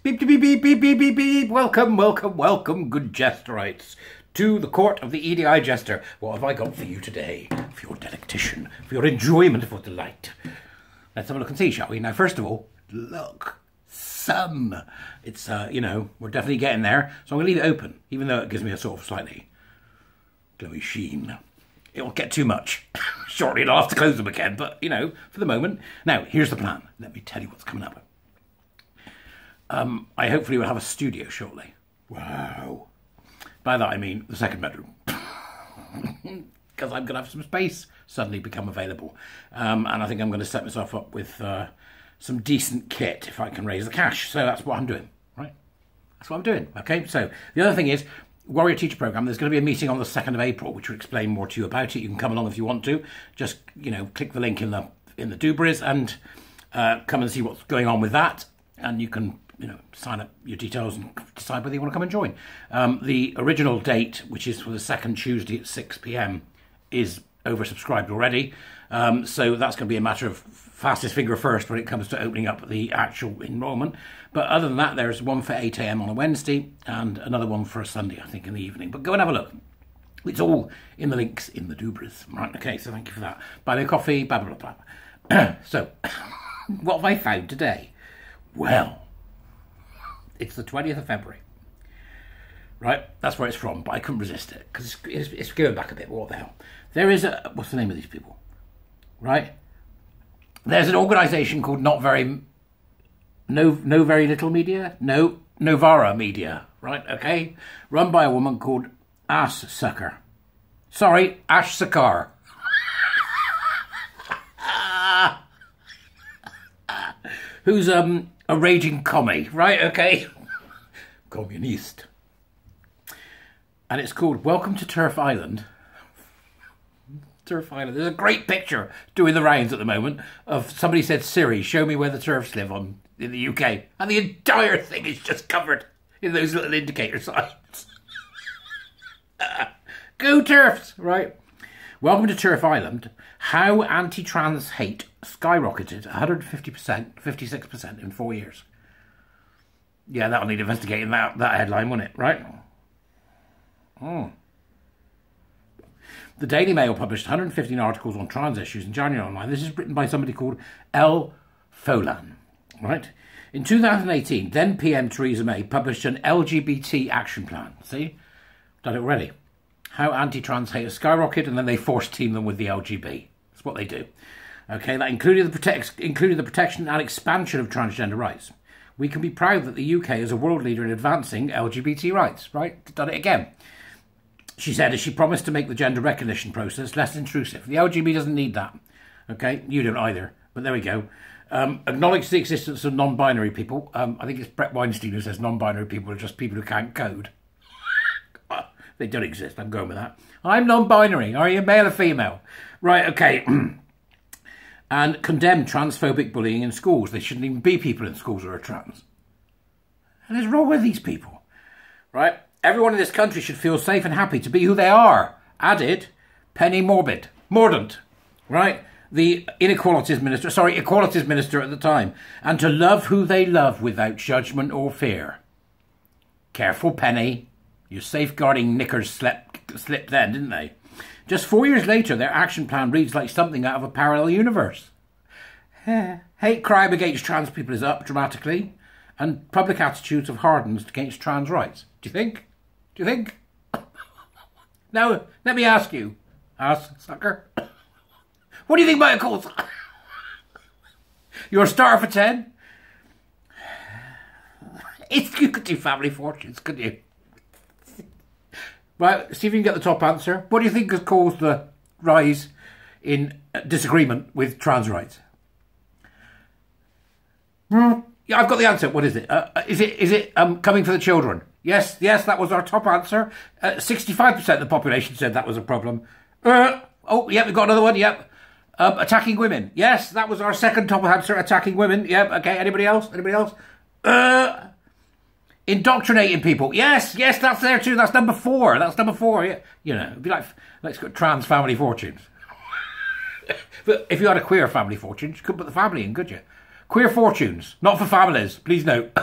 Beep, beep, beep, beep, beep, beep, beep. Welcome, welcome, welcome, good jesterites, to the court of the EDI jester. What have I got for you today? For your delectation, for your enjoyment, for delight. Let's have a look and see, shall we? Now, first of all, look. Sun. It's, we're definitely getting there. So I'm going to leave it open, even though it gives me a sort of slightly glowy sheen. It won't get too much. Shortly I'll have to close them again, but, for the moment. Now, here's the plan. Let me tell you what's coming up. I hopefully will have a studio shortly. Wow. By that I mean the second bedroom. Because I'm going to have some space suddenly become available. And I think I'm going to set myself up with some decent kit if I can raise the cash. So that's what I'm doing, right? That's what I'm doing, okay? So the other thing is, Warrior Teacher Programme, there's going to be a meeting on the 2nd of April, which will explain more to you about it. You can come along if you want to. Just, click the link in the Dubris and come and see what's going on with that. And you can sign up your details and decide whether you want to come and join. The original date, which is for the second Tuesday at 6 p.m, is oversubscribed already. So that's going to be a matter of fastest finger first when it comes to opening up the actual enrolment. But other than that, there's one for 8 a.m. on a Wednesday and another one for a Sunday, I think, in the evening. But go and have a look. It's all in the links in the Dubris. Right, okay, so thank you for that. Buy me a coffee, blah, blah, blah, blah. So, what have I found today? Well, it's the 20th of February, right? That's where it's from, but I couldn't resist it because it's going back a bit. What the hell? There is what's the name of these people, right? There's an organisation called Very Little Media, Novara Media, right? Okay, run by a woman called Ash Sucker. Sorry, Ash Sakar. Who's a raging commie, right? Okay. Communist. And it's called Welcome to Turf Island. Turf Island. There's a great picture doing the rounds at the moment of somebody said, Siri, show me where the turfs live in the UK. And the entire thing is just covered in those little indicator signs. Go turfs, right? Welcome to Turf Island. How anti-trans hate skyrocketed 150%, 56% in 4 years. Yeah, that'll need investigating, that headline, won't it? Right? The Daily Mail published 115 articles on trans issues in January online. This is written by somebody called Elle Folan, right? In 2018, then PM Theresa May published an LGBT action plan. See? Done it already. How anti-trans hate has skyrocketed, and then they force-team them with the LGB. That's what they do. Okay, that included the protection and expansion of transgender rights. We can be proud that the UK is a world leader in advancing LGBT rights, right? Done it again. She said, as she promised to make the gender recognition process less intrusive. The LGB doesn't need that, okay? You don't either, but there we go. Acknowledge the existence of non-binary people. I think it's Brett Weinstein who says non-binary people are just people who can't code. They don't exist, I'm going with that. I'm non-binary. Are you male or female? Right, okay. And condemn transphobic bullying in schools. There shouldn't even be people in schools who are trans. And what's wrong with these people? Right? Everyone in this country should feel safe and happy to be who they are. Added, Penny Mordaunt, right? The equalities minister at the time. And to love who they love without judgment or fear. Careful, Penny. Your safeguarding knickers slipped then, didn't they? Just 4 years later, their action plan reads like something out of a parallel universe. Hate crime against trans people is up dramatically, and public attitudes have hardened against trans rights. Do you think? Now, let me ask you, ass sucker, what do you think about a cause? You're a star for 10? You could do Family Fortunes, couldn't you? Right, see if you can get the top answer. What do you think has caused the rise in disagreement with trans rights? Yeah, I've got the answer. What is it? Is it coming for the children? Yes, that was our top answer. 65% of the population said that was a problem. Oh, yep, we've got another one. Yep. Attacking women. Yes, that was our second top answer. Attacking women. Yep. Okay. Anybody else? Indoctrinating people. Yes, that's there too. That's number 4. Yeah. It'd be like, let's go trans family fortunes. But if you had a queer family fortune, you couldn't put the family in, could you? Queer fortunes, not for families, please note.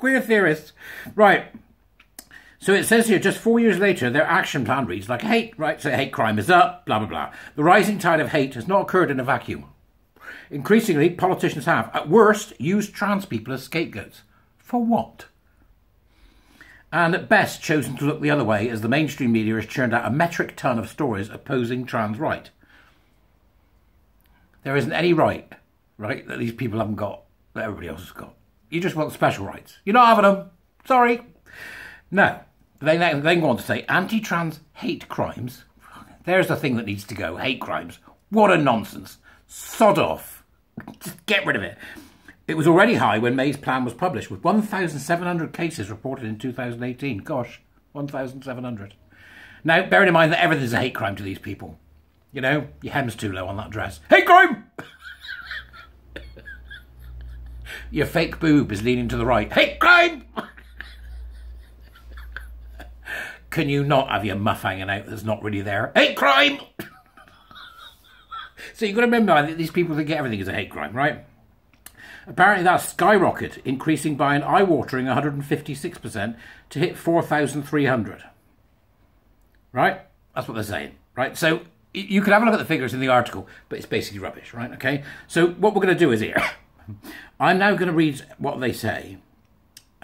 Queer theorists. Right. So it says here, just 4 years later, their action plan reads like hate, right? So hate crime is up, blah, blah, blah. The rising tide of hate has not occurred in a vacuum. Increasingly, politicians have, at worst, used trans people as scapegoats. For what? And at best, chosen to look the other way as the mainstream media has churned out a metric ton of stories opposing trans right. There isn't any right, that these people haven't got, that everybody else has got. You just want special rights. You're not having them. Sorry. No. They then go on to say anti-trans hate crimes. There's the thing that needs to go. Hate crimes. What a nonsense. Sod off. Just get rid of it. It was already high when May's plan was published, with 1,700 cases reported in 2018. Gosh, 1,700. Now, bearing in mind that everything's a hate crime to these people. You know, your hem's too low on that dress. Hate crime! Your fake boob is leaning to the right. Hate crime! Can you not have your muff hanging out that's not really there? Hate crime! So you've got to remember that these people think everything is a hate crime, right? Apparently that's skyrocketed, increasing by an eye-watering 156% to hit 4,300. Right? That's what they're saying, right? So you can have a look at the figures in the article, but it's basically rubbish, right? Okay? So what we're going to do is here, I'm now going to read what they say,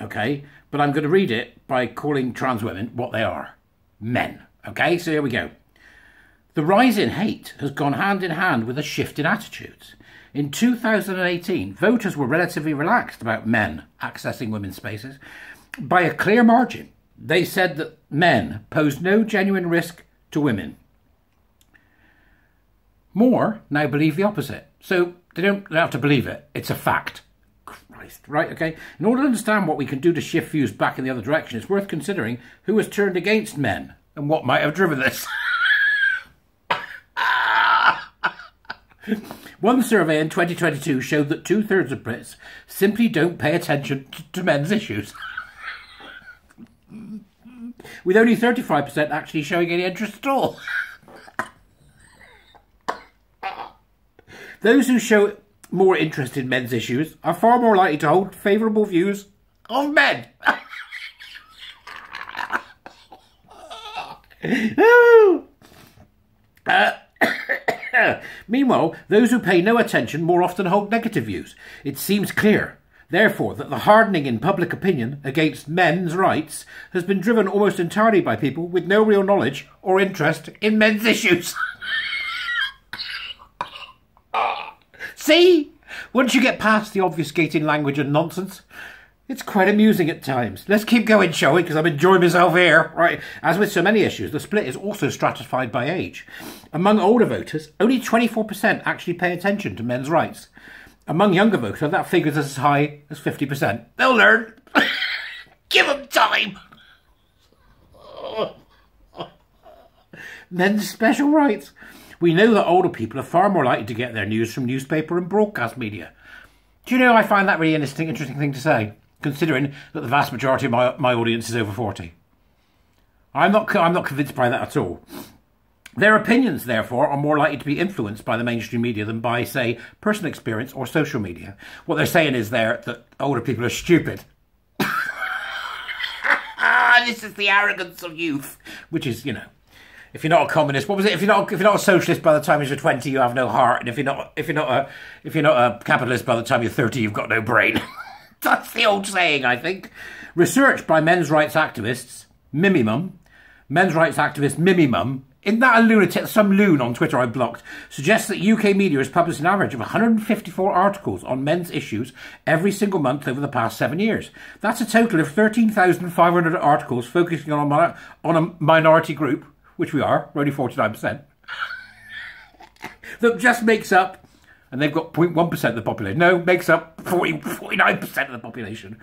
okay? But I'm going to read it by calling trans women what they are. Men. Okay, so here we go. The rise in hate has gone hand in hand with a shift in attitudes. In 2018, voters were relatively relaxed about men accessing women's spaces. By a clear margin, they said that men posed no genuine risk to women. More now believe the opposite. So they don't have to believe it. It's a fact. Christ, right, okay? In order to understand what we can do to shift views back in the other direction, it's worth considering who has turned against men and what might have driven this. One survey in 2022 showed that 2/3 of Brits simply don't pay attention to men's issues. With only 35% actually showing any interest at all. Those who show more interest in men's issues are far more likely to hold favourable views of men. Meanwhile, those who pay no attention more often hold negative views. It seems clear, therefore, that the hardening in public opinion against men's rights has been driven almost entirely by people with no real knowledge or interest in men's issues. See? Once you get past the obfuscating language and nonsense, it's quite amusing at times. Let's keep going, shall we? Because I'm enjoying myself here. Right. As with so many issues, the split is also stratified by age. Among older voters, only 24% actually pay attention to men's rights. Among younger voters, that figure is as high as 50%. They'll learn. Give them time. Men's special rights. We know that older people are far more likely to get their news from newspaper and broadcast media. Do you know, I find that really interesting thing to say, considering that the vast majority of my audience is over 40. I'm not convinced by that at all. Their opinions, therefore, are more likely to be influenced by the mainstream media than by, say, personal experience or social media. What they're saying is there that older people are stupid. This is the arrogance of youth, which is, you know, if you're not a communist, what was it? If you're not a socialist by the time you're 20, you have no heart, and if you're not a capitalist by the time you're 30, you've got no brain. That's the old saying, I think. Research by men's rights activists, Mimimum, isn't that a lunatic? Some loon on Twitter I blocked, suggests that UK media has published an average of 154 articles on men's issues every single month over the past 7 years. That's a total of 13,500 articles focusing on a minority group, which we are, we're only 49%, that just makes up, and they've got 0.1% of the population, no, makes up 49% of the population.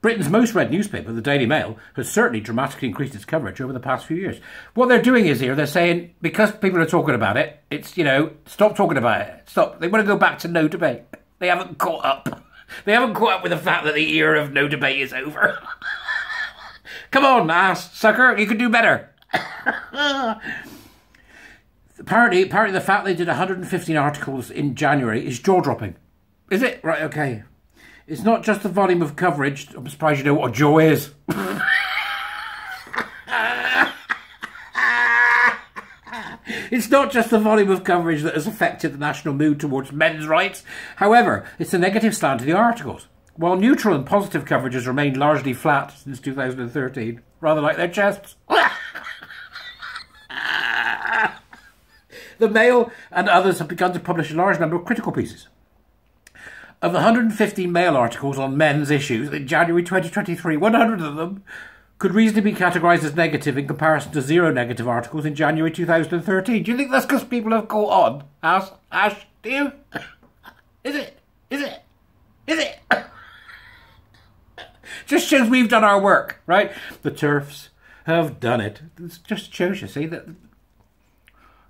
Britain's most read newspaper, the Daily Mail, has certainly dramatically increased its coverage over the past few years. What they're doing is here, they're saying, because people are talking about it, it's, you know, stop talking about it. Stop. They want to go back to no debate. They haven't caught up. They haven't caught up with the fact that the era of no debate is over. Come on, ass sucker, you can do better. Apparently the fact they did 115 articles in January is jaw-dropping. Is it? Right, okay. It's not just the volume of coverage. I'm surprised you know what a jaw is. It's not just the volume of coverage that has affected the national mood towards men's rights. However, it's the negative slant of the articles. While neutral and positive coverage has remained largely flat since 2013, rather like their chests. The Mail and others have begun to publish a large number of critical pieces. Of the 115 Mail articles on men's issues in January 2023, 100 of them could reasonably be categorised as negative in comparison to 0 negative articles in January 2013. Do you think that's because people have caught on? Ash, do you? Is it? Is it? Is it? Just shows we've done our work, right? The TERFs have done it. It just shows you, see, that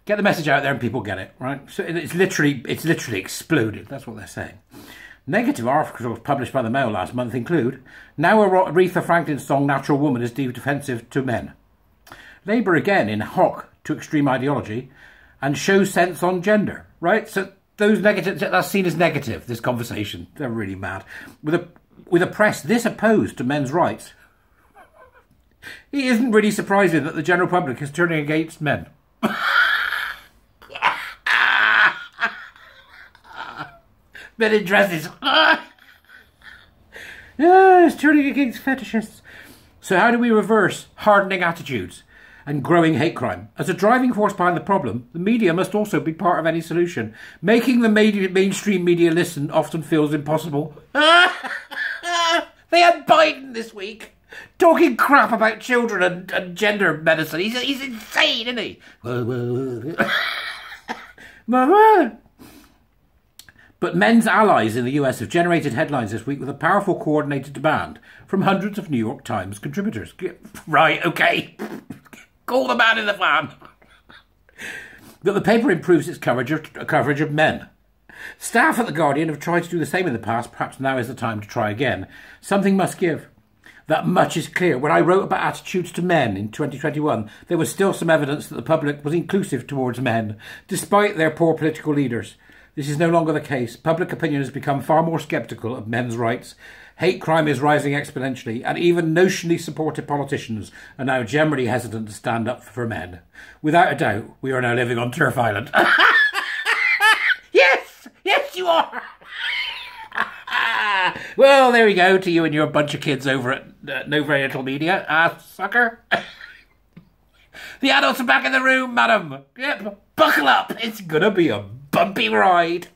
get the message out there and people get it, right? So it's literally exploded. That's what they're saying. Negative articles published by the Mail last month include, now Aretha Franklin's song Natural Woman is deemed offensive to men. Labour again in hock to extreme ideology and shows sense on gender, right? So those negatives, that's seen as negative, this conversation. They're really mad. With a press this opposed to men's rights, it isn't really surprising that the general public is turning against men. Men in dresses. It's turning against fetishists. So how do we reverse hardening attitudes and growing hate crime? As a driving force behind the problem, the media must also be part of any solution. Making the mainstream media listen often feels impossible. They had Biden this week talking crap about children and gender medicine. He's insane, isn't he? But men's allies in the US have generated headlines this week with a powerful coordinated demand from hundreds of New York Times contributors. Right, okay. Call the man in the van. That the paper improves its coverage of men. Staff at The Guardian have tried to do the same in the past. Perhaps now is the time to try again. Something must give. That much is clear. When I wrote about attitudes to men in 2021, there was still some evidence that the public was inclusive towards men, despite their poor political leaders. This is no longer the case. Public opinion has become far more sceptical of men's rights. Hate crime is rising exponentially, and even notionally supported politicians are now generally hesitant to stand up for men. Without a doubt, we are now living on Turf Island. Yes! Yes, you are! Well, there we go to you and your bunch of kids over at No Very Little Media. Sucker. The adults are back in the room, madam. Yep, buckle up. It's gonna be a bumpy ride.